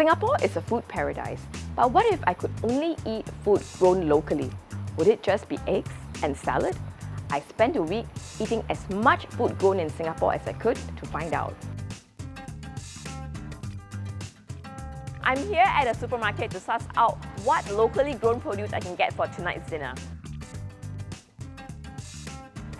Singapore is a food paradise, but what if I could only eat food grown locally? Would it just be eggs and salad? I spent a week eating as much food grown in Singapore as I could to find out. I'm here at a supermarket to suss out what locally grown produce I can get for tonight's dinner.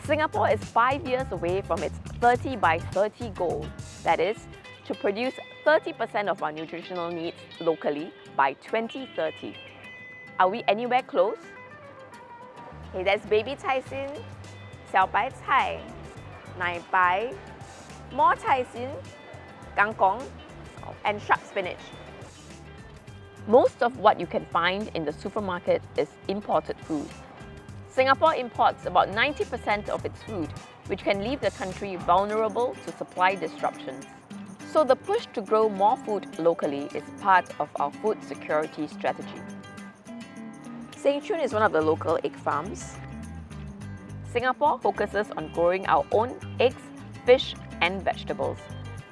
Singapore is 5 years away from its 30 by 30 goal. That is, to produce 30% of our nutritional needs locally by 2030. Are we anywhere close? Okay, there's baby cai xin, xiao bai cai, nai bai, more cai xin, kangkong, and sharp spinach. Most of what you can find in the supermarket is imported food. Singapore imports about 90% of its food, which can leave the country vulnerable to supply disruptions. So the push to grow more food locally is part of our food security strategy. Seng Choon is one of the local egg farms. Singapore focuses on growing our own eggs, fish and vegetables.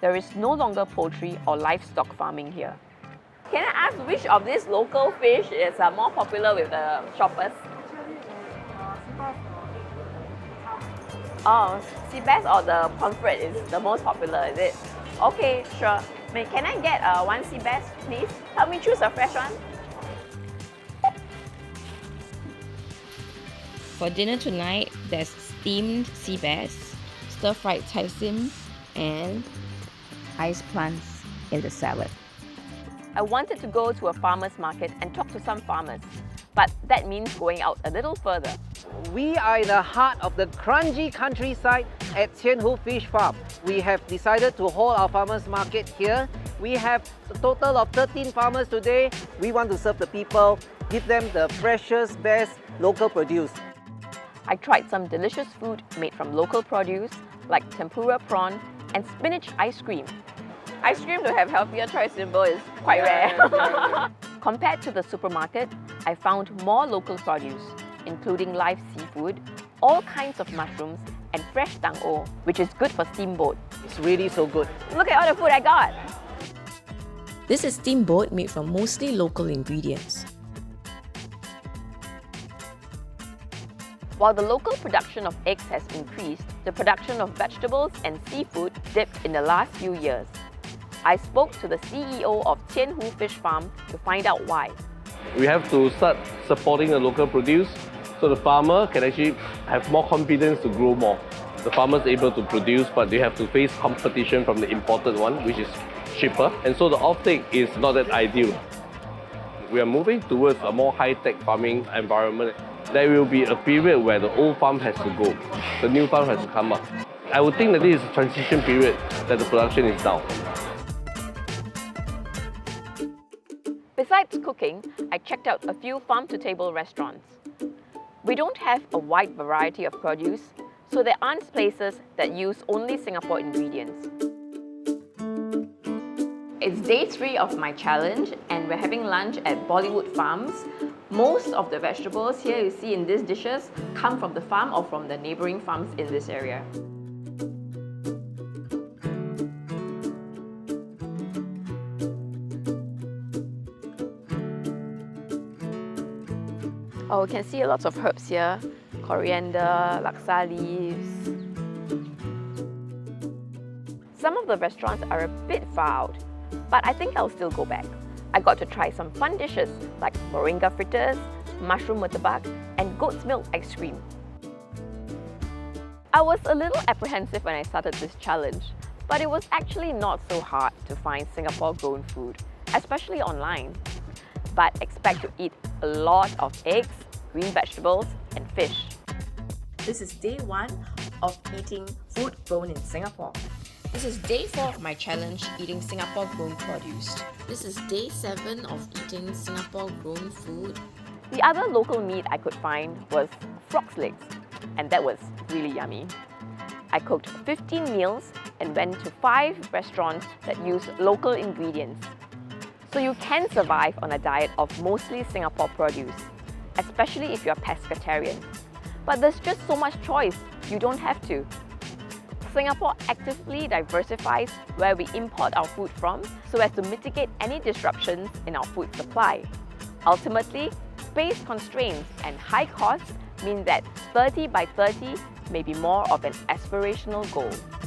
There is no longer poultry or livestock farming here. Can I ask which of these local fish is more popular with the shoppers? Oh, sea bass or the pomfret is the most popular, is it? Okay, sure. Can I get one sea bass, please? Help me choose a fresh one. For dinner tonight, there's steamed sea bass, stir-fried cai xin, and ice plants in the salad. I wanted to go to a farmer's market and talk to some farmers, but that means going out a little further. We are in the heart of the Kranji countryside at Tian Hu Fish Farm. We have decided to hold our farmers market here. We have a total of 13 farmers today. We want to serve the people, give them the freshest, best local produce. I tried some delicious food made from local produce like tempura prawn and spinach ice cream. Ice cream to have healthier choice symbol is quite rare. Compared to the supermarket, I found more local produce, including live seafood, all kinds of mushrooms, and fresh tang-o, which is good for steamboat. It's really so good. Look at all the food I got! This is steamboat made from mostly local ingredients. While the local production of eggs has increased, the production of vegetables and seafood dipped in the last few years. I spoke to the CEO of Tian Hu Fish Farm to find out why. We have to start supporting the local produce so the farmer can actually have more confidence to grow more. The farmer is able to produce, but they have to face competition from the imported one, which is cheaper, and so the offtake is not that ideal. We are moving towards a more high-tech farming environment. There will be a period where the old farm has to go, the new farm has to come up. I would think that this is a transition period that the production is down. Besides cooking, I checked out a few farm-to-table restaurants. We don't have a wide variety of produce, so there aren't places that use only Singapore ingredients. It's day 3 of my challenge and we're having lunch at Bollywood Farms. Most of the vegetables here you see in these dishes come from the farm or from the neighbouring farms in this area. Oh, we can see lots of herbs here. Coriander, laksa leaves. Some of the restaurants are a bit far out, but I think I'll still go back. I got to try some fun dishes like moringa fritters, mushroom murtabak, and goat's milk ice cream. I was a little apprehensive when I started this challenge, but it was actually not so hard to find Singapore-grown food, especially online. But expect to eat a lot of eggs, green vegetables, and fish. This is day 1 of eating food grown in Singapore. This is day 4 of my challenge eating Singapore-grown produce. This is day 7 of eating Singapore-grown food. The other local meat I could find was frog's legs, and that was really yummy. I cooked 15 meals and went to 5 restaurants that use local ingredients. So you can survive on a diet of mostly Singapore produce, especially if you're pescatarian. But there's just so much choice, you don't have to. Singapore actively diversifies where we import our food from so as to mitigate any disruptions in our food supply. Ultimately, space constraints and high costs mean that 30 by 30 may be more of an aspirational goal.